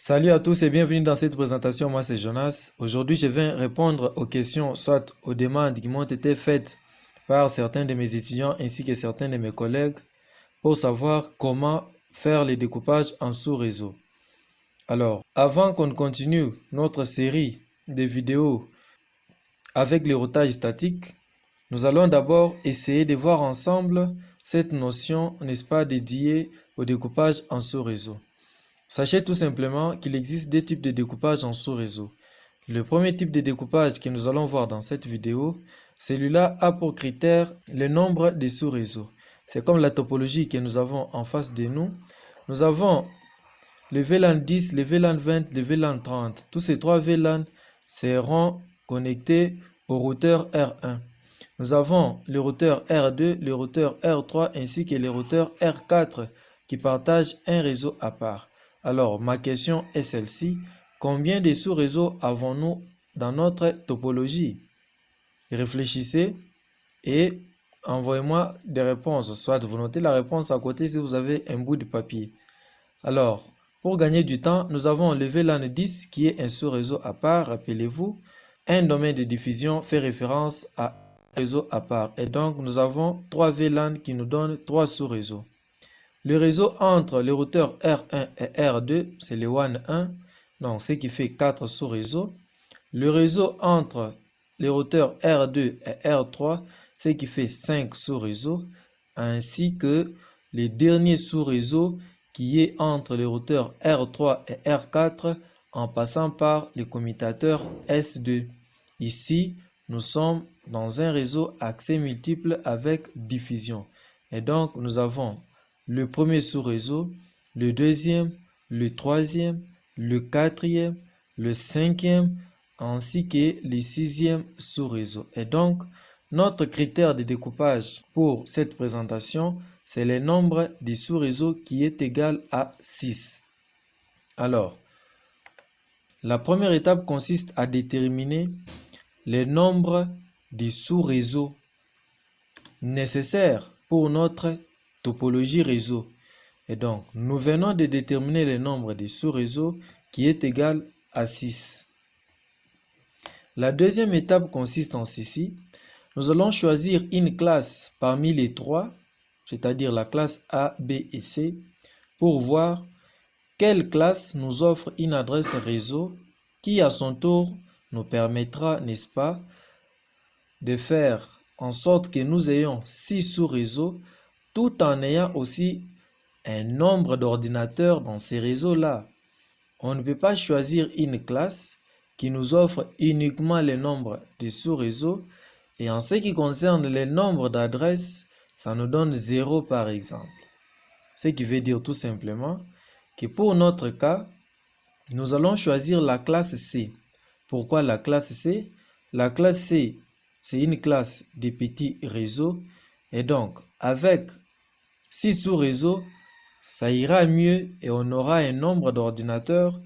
Salut à tous et bienvenue dans cette présentation. Moi, c'est Jonas. Aujourd'hui, je vais répondre aux questions, soit aux demandes qui m'ont été faites par certains de mes étudiants ainsi que certains de mes collègues pour savoir comment faire les découpages en sous-réseau. Alors, avant qu'on continue notre série de vidéos avec les routages statiques, nous allons d'abord essayer de voir ensemble cette notion, n'est-ce pas, dédiée au découpage en sous-réseau. Sachez tout simplement qu'il existe deux types de découpage en sous-réseau. Le premier type de découpage que nous allons voir dans cette vidéo, celui-là a pour critère le nombre de sous-réseaux. C'est comme la topologie que nous avons en face de nous. Nous avons le VLAN 10, le VLAN 20, le VLAN 30. Tous ces trois VLAN seront connectés au routeur R1. Nous avons le routeur R2, le routeur R3 ainsi que le routeur R4 qui partagent un réseau à part. Alors, ma question est celle-ci. Combien de sous-réseaux avons-nous dans notre topologie? Réfléchissez et envoyez-moi des réponses. Soit vous notez la réponse à côté si vous avez un bout de papier. Alors, pour gagner du temps, nous avons le VLAN 10 qui est un sous-réseau à part. Rappelez-vous, un domaine de diffusion fait référence à un réseau à part. Et donc, nous avons 3 VLAN qui nous donnent 3 sous-réseaux. Le réseau entre le routeur R1 et R2, c'est le WAN 1, donc ce qui fait 4 sous-réseaux. Le réseau entre les routeurs R2 et R3, ce qui fait 5 sous-réseaux, ainsi que le dernier sous-réseau qui est entre les routeurs R3 et R4 en passant par le commutateur S2. Ici, nous sommes dans un réseau accès multiple avec diffusion. Et donc, nous avons le premier sous-réseau, le deuxième, le troisième, le quatrième, le cinquième, ainsi que le sixième sous-réseau. Et donc, notre critère de découpage pour cette présentation, c'est le nombre de sous-réseaux qui est égal à 6. Alors, la première étape consiste à déterminer le nombre de sous-réseaux nécessaires pour notre topologie réseau. Et donc, nous venons de déterminer le nombre de sous-réseaux qui est égal à 6. La deuxième étape consiste en ceci. Nous allons choisir une classe parmi les trois, c'est-à-dire la classe A, B et C, pour voir quelle classe nous offre une adresse réseau qui, à son tour, nous permettra, n'est-ce pas, de faire en sorte que nous ayons 6 sous-réseaux tout en ayant aussi un nombre d'ordinateurs dans ces réseaux-là. On ne peut pas choisir une classe qui nous offre uniquement le nombre de sous-réseaux et en ce qui concerne le nombre d'adresses, ça nous donne 0 par exemple. Ce qui veut dire tout simplement que pour notre cas, nous allons choisir la classe C. Pourquoi la classe C? La classe C, c'est une classe de petits réseaux et donc avec 6 sous-réseaux, ça ira mieux et on aura un nombre d'ordinateurs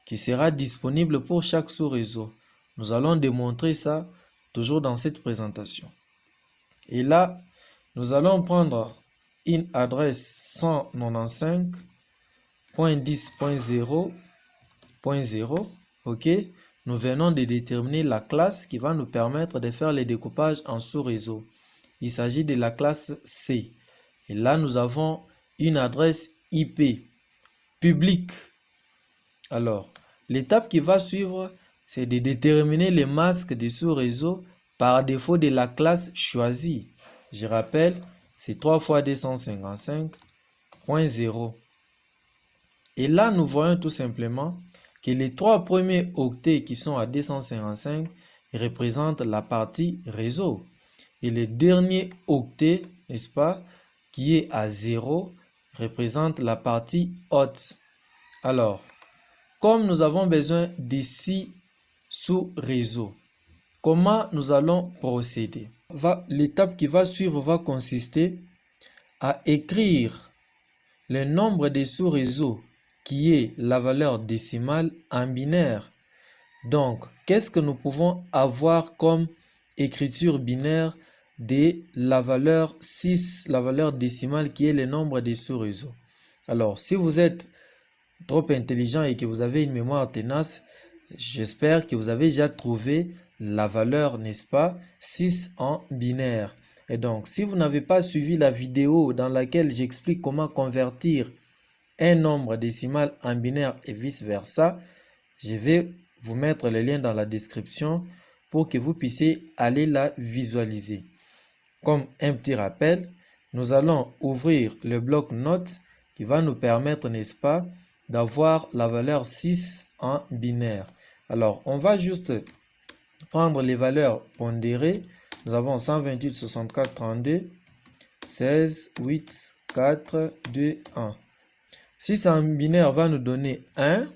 qui sera disponible pour chaque sous-réseau. Nous allons démontrer ça toujours dans cette présentation. Et là, nous allons prendre une adresse 195.10.0.0. OK? Nous venons de déterminer la classe qui va nous permettre de faire les découpages en sous-réseau. Il s'agit de la classe C. Et là, nous avons une adresse IP publique. Alors, l'étape qui va suivre, c'est de déterminer les masques des sous-réseaux par défaut de la classe choisie. Je rappelle, c'est 3 fois 255.0. Et là, nous voyons tout simplement que les 3 premiers octets qui sont à 255 représentent la partie réseau. Et le dernier octet, n'est-ce pas, qui est à 0, représente la partie haute. Alors, comme nous avons besoin de 6 sous-réseaux, comment nous allons procéder? L'étape qui va suivre va consister à écrire le nombre de sous-réseaux qui est la valeur décimale en binaire. Donc, qu'est-ce que nous pouvons avoir comme écriture binaire de la valeur 6, la valeur décimale qui est le nombre de sous-réseaux? Alors, si vous êtes trop intelligent et que vous avez une mémoire tenace, j'espère que vous avez déjà trouvé la valeur, n'est-ce pas, 6 en binaire. Et donc, si vous n'avez pas suivi la vidéo dans laquelle j'explique comment convertir un nombre décimal en binaire et vice-versa, je vais vous mettre le lien dans la description pour que vous puissiez aller la visualiser. Comme un petit rappel, nous allons ouvrir le bloc-notes qui va nous permettre, n'est-ce pas, d'avoir la valeur 6 en binaire. Alors, on va juste prendre les valeurs pondérées. Nous avons 128, 64, 32, 16, 8, 4, 2, 1. 6 en binaire va nous donner 1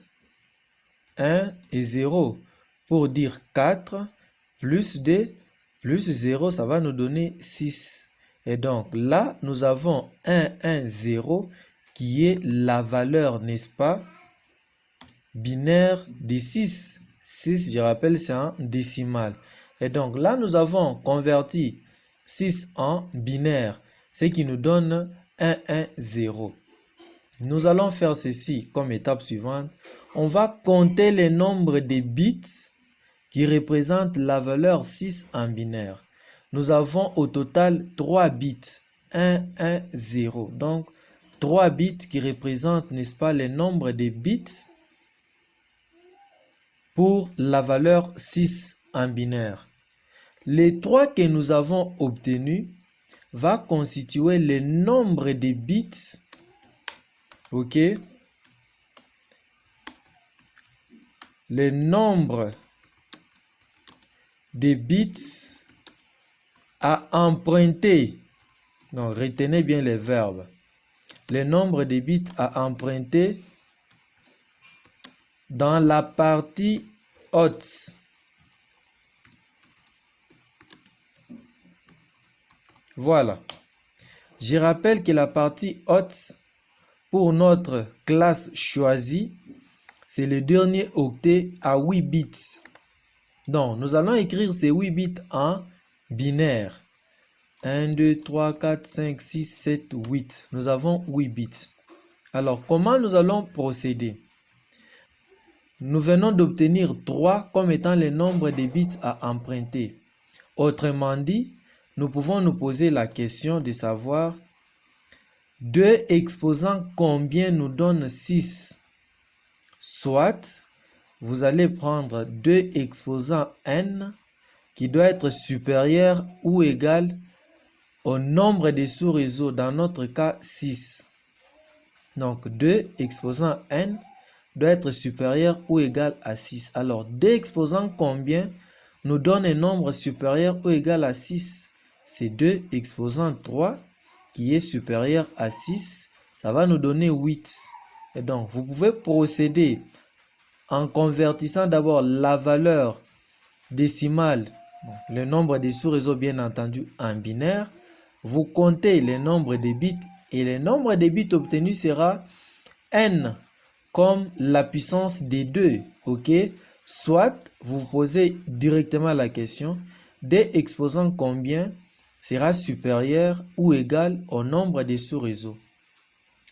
et 0. Pour dire 4 plus 2 plus 0, ça va nous donner 6. Et donc là, nous avons 1, 0 qui est la valeur, n'est-ce pas, binaire de 6. 6, je rappelle, c'est en décimal. Et donc là, nous avons converti 6 en binaire, ce qui nous donne 1, 0. Nous allons faire ceci comme étape suivante. On va compter les nombres de bits qui représentent la valeur 6 en binaire. Nous avons au total 3 bits. 1, 0. Donc, 3 bits qui représentent, n'est-ce pas, les nombres de bits pour la valeur 6 en binaire. Les 3 que nous avons obtenus va constituer le nombre de bits, ok, le nombre de bits à emprunter. Donc, retenez bien les verbes. Le nombre de bits à emprunter dans la partie haute. Voilà. Je rappelle que la partie haute pour notre classe choisie, c'est le dernier octet à 8 bits. Donc, nous allons écrire ces 8 bits en binaire. 1, 2, 3, 4, 5, 6, 7, 8. Nous avons 8 bits. Alors, comment nous allons procéder? Nous venons d'obtenir 3 comme étant le nombre de bits à emprunter. Autrement dit, nous pouvons nous poser la question de savoir 2 exposant combien nous donne 6. Soit, vous allez prendre 2 exposant n qui doit être supérieur ou égal au nombre de sous-réseaux, dans notre cas 6. Donc 2 exposant n doit être supérieur ou égal à 6. Alors 2 exposant combien nous donne un nombre supérieur ou égal à 6? C'est 2 exposant 3 qui est supérieur à 6. Ça va nous donner 8. Et donc vous pouvez procéder en convertissant d'abord la valeur décimale, le nombre de sous-réseaux bien entendu en binaire. Vous comptez le nombre de bits et le nombre de bits obtenu sera n comme la puissance des 2, ok? Soit vous vous posez directement la question, 2 exposant combien sera supérieur ou égal au nombre de sous-réseaux.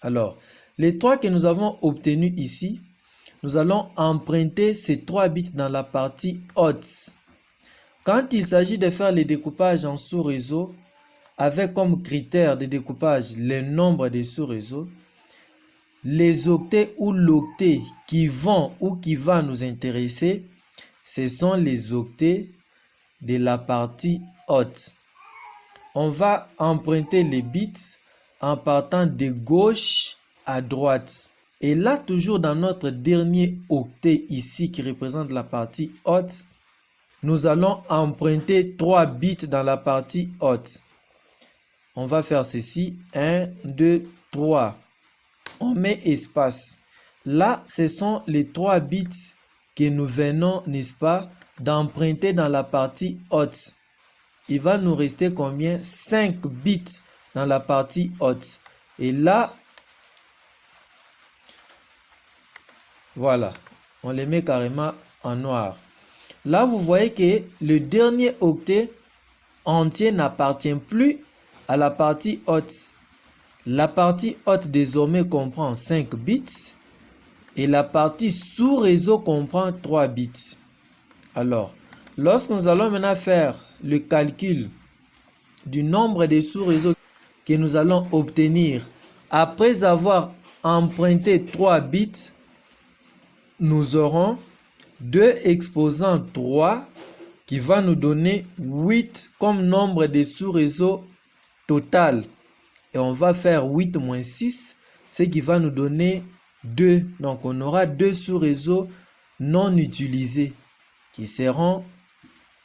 Alors, les 3 que nous avons obtenus ici, nous allons emprunter ces 3 bits dans la partie haute. Quand il s'agit de faire le découpage en sous-réseaux, avec comme critère de découpage le nombre de sous-réseaux, les octets ou l'octet qui vont ou qui va nous intéresser, ce sont les octets de la partie haute. On va emprunter les bits en partant de gauche à droite. Et là, toujours dans notre dernier octet ici qui représente la partie haute, nous allons emprunter 3 bits dans la partie haute. On va faire ceci, 1, 2, 3. On met espace. Là, ce sont les 3 bits que nous venons, n'est-ce pas, d'emprunter dans la partie haute. Il va nous rester combien? 5 bits dans la partie haute. Et là, voilà, on les met carrément en noir. Là, vous voyez que le dernier octet entier n'appartient plus à la partie haute. La partie haute désormais comprend 5 bits et la partie sous-réseau comprend 3 bits. Alors, lorsque nous allons maintenant faire le calcul du nombre de sous-réseaux que nous allons obtenir après avoir emprunté 3 bits, nous aurons 2 exposants 3 qui va nous donner 8 comme nombre de sous-réseaux total. Et on va faire 8 moins 6, ce qui va nous donner 2. Donc on aura 2 sous-réseaux non utilisés qui seront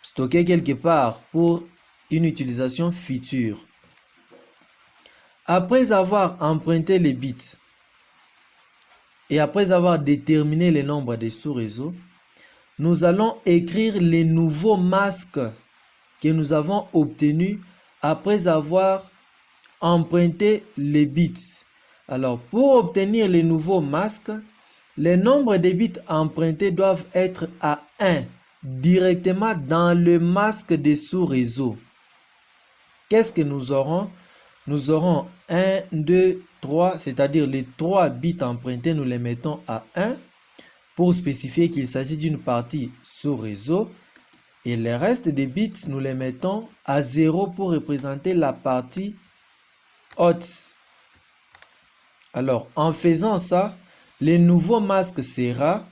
stockés quelque part pour une utilisation future. Après avoir emprunté les bits et après avoir déterminé le nombre de sous-réseaux, nous allons écrire les nouveaux masques que nous avons obtenus après avoir emprunté les bits. Alors, pour obtenir les nouveaux masques, les nombres de bits empruntés doivent être à 1 directement dans le masque des sous-réseaux. Qu'est-ce que nous aurons? Nous aurons 1, 2, 3, c'est-à-dire les 3 bits empruntés, nous les mettons à 1 pour spécifier qu'il s'agit d'une partie sous-réseau. Et le reste des bits, nous les mettons à 0 pour représenter la partie haute. Alors, en faisant ça, le nouveau masque sera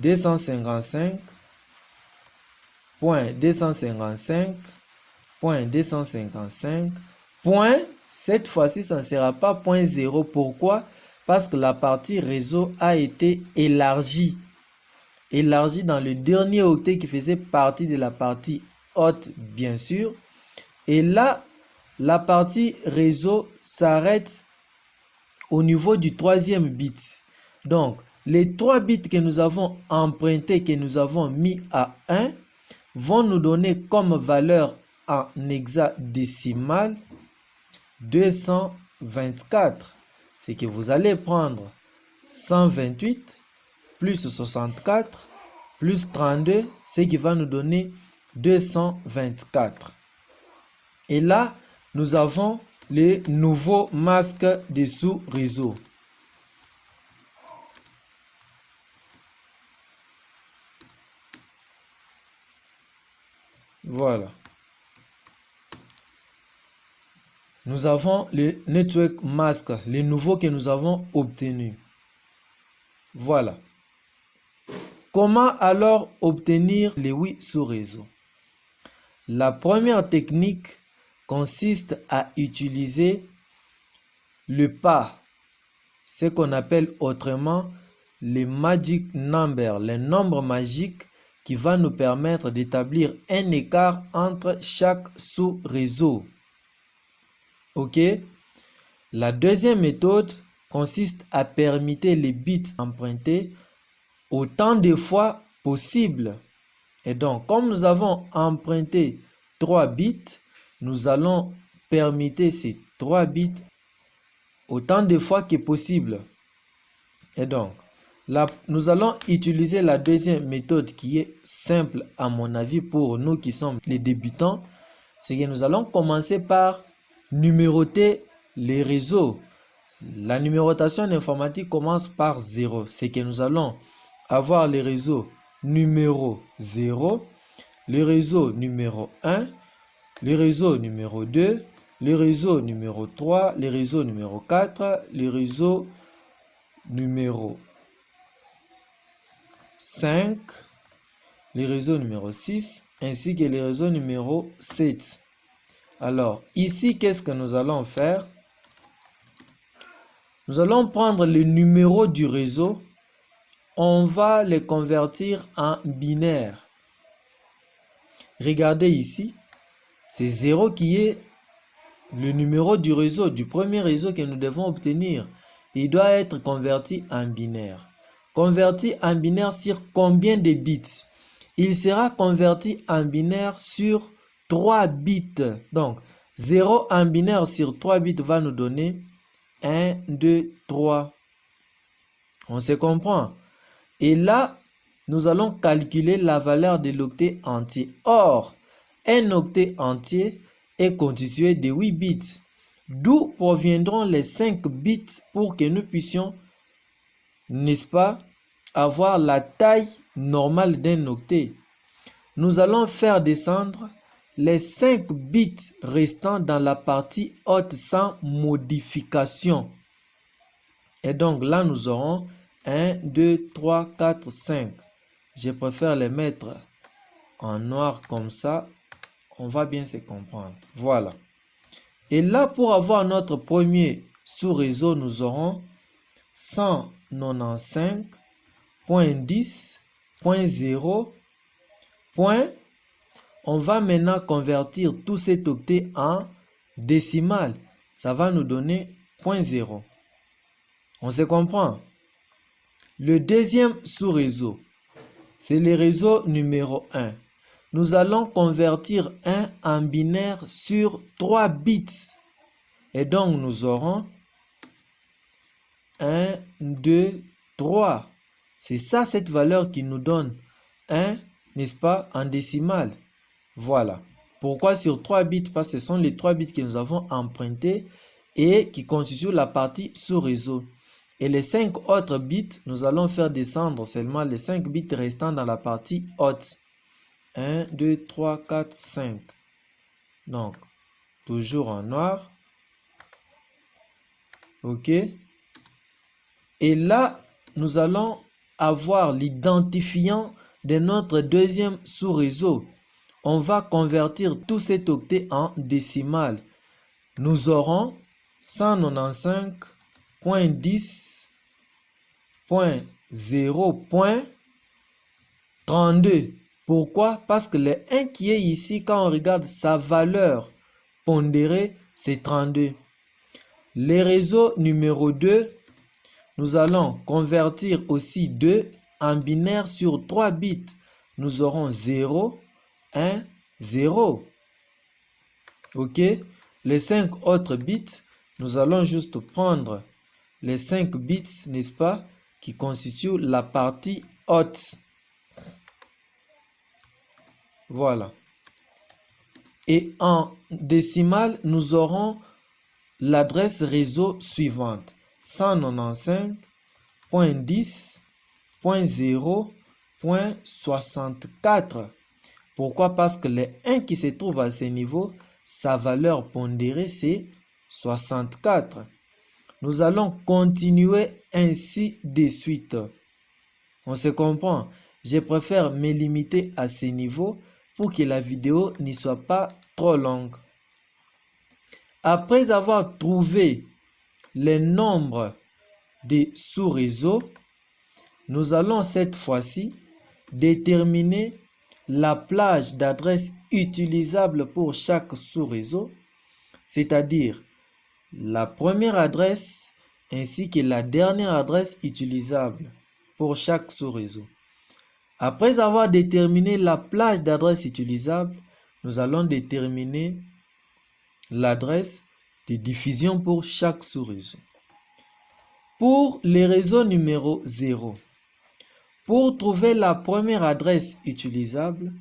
255.255.255. Cette fois-ci, ça ne sera pas point 0. Pourquoi? Parce que la partie réseau a été élargie. Élargie dans le dernier octet qui faisait partie de la partie haute, bien sûr. Et là, la partie réseau s'arrête au niveau du 3e bit. Donc, les 3 bits que nous avons empruntés, que nous avons mis à 1, vont nous donner comme valeur en hexadécimal 224. C'est que vous allez prendre 128 plus 64 plus 32, ce qui va nous donner 224. Et là, nous avons les nouveaux masques de sous-réseau. Voilà. Nous avons le network mask, les nouveaux que nous avons obtenus. Voilà. Comment alors obtenir les 8 sous-réseaux? La première technique consiste à utiliser le pas, ce qu'on appelle autrement les magic numbers, les nombres magiques qui va nous permettre d'établir un écart entre chaque sous-réseau. Ok? La deuxième méthode consiste à permuter les bits empruntés autant de fois possible. Et donc, comme nous avons emprunté 3 bits, nous allons permuter ces 3 bits autant de fois que possible. Et donc, là, nous allons utiliser la deuxième méthode qui est simple à mon avis pour nous qui sommes les débutants. C'est que nous allons commencer par numéroter les réseaux. La numérotation en informatique commence par 0. C'est que nous allons avoir les réseaux numéro 0, le réseau numéro 1, le réseau numéro 2, le réseau numéro 3, le réseau numéro 4, le réseau numéro 5, le réseau numéro 6, ainsi que le réseau numéro 7. Alors, ici, qu'est-ce que nous allons faire? Nous allons prendre le numéro du réseau, on va les convertir en binaire. Regardez ici, c'est 0 qui est le numéro du réseau, du premier réseau que nous devons obtenir. Il doit être converti en binaire. Converti en binaire sur combien de bits? Il sera converti en binaire sur 3 bits. Donc, 0 en binaire sur 3 bits va nous donner 1, 2, 3. On se comprend? Et là, nous allons calculer la valeur de l'octet entier. Or, un octet entier est constitué de 8 bits. D'où proviendront les 5 bits pour que nous puissions n'est-ce pas, avoir la taille normale d'un octet. Nous allons faire descendre les 5 bits restants dans la partie haute sans modification. Et donc là, nous aurons 1, 2, 3, 4, 5. Je préfère les mettre en noir comme ça. On va bien se comprendre. Voilà. Et là, pour avoir notre premier sous-réseau, nous aurons 195.10.0. On va maintenant convertir tous ces octets en décimales. Ça va nous donner 0.0. On se comprend? Le deuxième sous-réseau, c'est le réseau numéro 1. Nous allons convertir 1 en binaire sur 3 bits. Et donc, nous aurons 1, 2, 3. C'est ça, cette valeur qui nous donne 1, n'est-ce pas, en décimale. Voilà. Pourquoi sur 3 bits? Parce que ce sont les 3 bits que nous avons empruntés et qui constituent la partie sous-réseau. Et les 5 autres bits, nous allons faire descendre seulement les 5 bits restants dans la partie haute. 1, 2, 3, 4, 5. Donc, toujours en noir. OK. Et là, nous allons avoir l'identifiant de notre deuxième sous-réseau. On va convertir tous ces octets en décimales. Nous aurons 195.10.0.32. Pourquoi? Parce que le 1 qui est ici, quand on regarde sa valeur pondérée, c'est 32. Les réseaux numéro 2, nous allons convertir aussi 2 en binaire sur 3 bits. Nous aurons 0, 1, 0. OK? Les 5 autres bits, nous allons juste prendre les 5 bits, n'est-ce pas, qui constituent la partie haute. Voilà. Et en décimale, nous aurons l'adresse réseau suivante. 195.10.0.64. Pourquoi? Parce que le 1 qui se trouve à ce niveau, sa valeur pondérée, c'est 64. Nous allons continuer ainsi de suite. On se comprend? Je préfère me limiter à ce niveau pour que la vidéo ne soit pas trop longue. Après avoir trouvé les nombres des sous-réseaux, nous allons cette fois-ci déterminer la plage d'adresse utilisable pour chaque sous-réseau, c'est-à-dire la première adresse ainsi que la dernière adresse utilisable pour chaque sous-réseau. Après avoir déterminé la plage d'adresse utilisable, nous allons déterminer l'adresse de diffusion pour chaque sous-réseau. Pour les réseaux numéro 0, pour trouver la première adresse utilisable,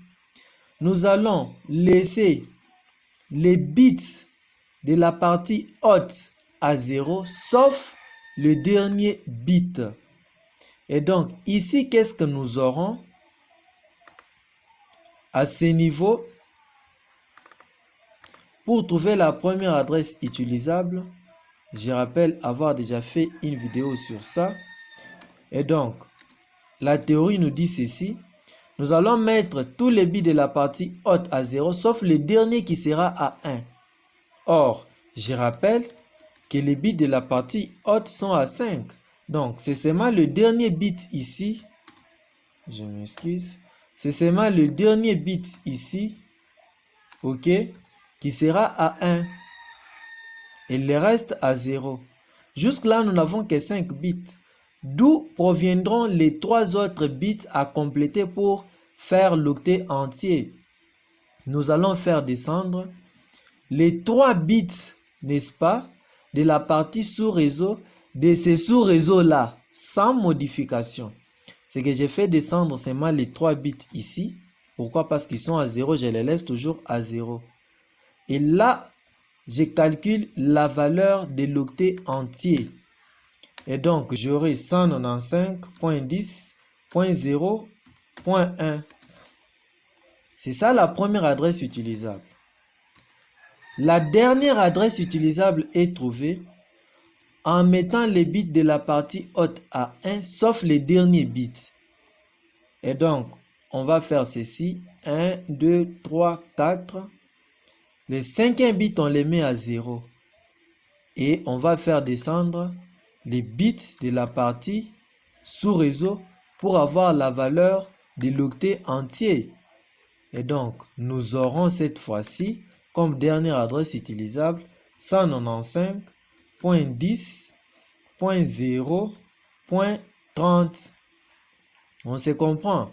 nous allons laisser les bits de la partie haute à 0, sauf le dernier bit. Et donc, ici, qu'est-ce que nous aurons? À ce niveau, pour trouver la première adresse utilisable, je rappelle avoir déjà fait une vidéo sur ça. Et donc, la théorie nous dit ceci. Nous allons mettre tous les bits de la partie haute à 0, sauf le dernier qui sera à 1. Or, je rappelle que les bits de la partie haute sont à 5. Donc, c'est seulement le dernier bit ici. Je m'excuse. C'est seulement le dernier bit ici, OK, qui sera à 1. Et le reste à 0. Jusque-là, nous n'avons que 5 bits. D'où proviendront les 3 autres bits à compléter pour faire l'octet entier? Nous allons faire descendre les 3 bits, n'est-ce pas, de la partie sous-réseau, de ces sous-réseaux-là, sans modification. C'est que j'ai fait descendre seulement les 3 bits ici. Pourquoi? Parce qu'ils sont à 0, je les laisse toujours à 0. Et là, je calcule la valeur de l'octet entier. Et donc, j'aurai 195.10.0.1. C'est ça la première adresse utilisable. La dernière adresse utilisable est trouvée en mettant les bits de la partie haute à 1, sauf les derniers bits. Et donc, on va faire ceci. 1, 2, 3, 4. Les 5e bits, on les met à 0. Et on va faire descendre les bits de la partie sous réseau pour avoir la valeur de l'octet entier. Et donc, nous aurons cette fois-ci comme dernière adresse utilisable 195.10.0.30. On se comprend.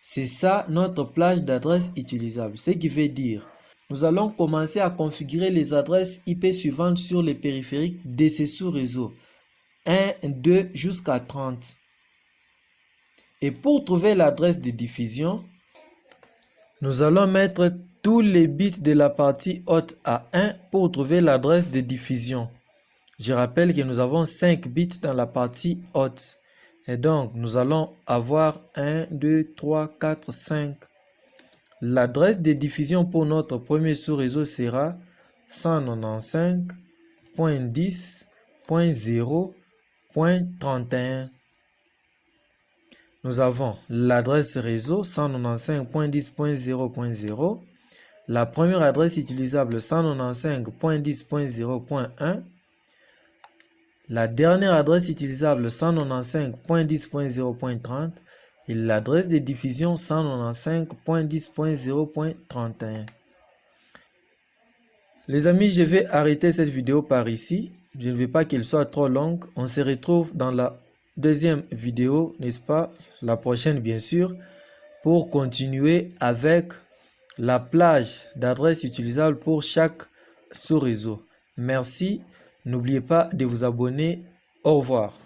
C'est ça notre plage d'adresses utilisables. Ce qui veut dire, nous allons commencer à configurer les adresses IP suivantes sur les périphériques de ces sous-réseaux. 1, 2 jusqu'à 30. Et pour trouver l'adresse de diffusion, nous allons mettre tous les bits de la partie haute à 1 pour trouver l'adresse de diffusion. Je rappelle que nous avons 5 bits dans la partie haute. Et donc, nous allons avoir 1, 2, 3, 4, 5. L'adresse de diffusion pour notre premier sous-réseau sera 195.10.0.31. Nous avons l'adresse réseau 195.10.0.0. La première adresse utilisable 195.10.0.1. La dernière adresse utilisable 195.10.0.30 et l'adresse de diffusion 195.10.0.31. Les amis, je vais arrêter cette vidéo par ici. Je ne veux pas qu'elle soit trop longue. On se retrouve dans la deuxième vidéo, n'est-ce pas? La prochaine, bien sûr, pour continuer avec la plage d'adresses utilisables pour chaque sous-réseau. Merci. N'oubliez pas de vous abonner. Au revoir.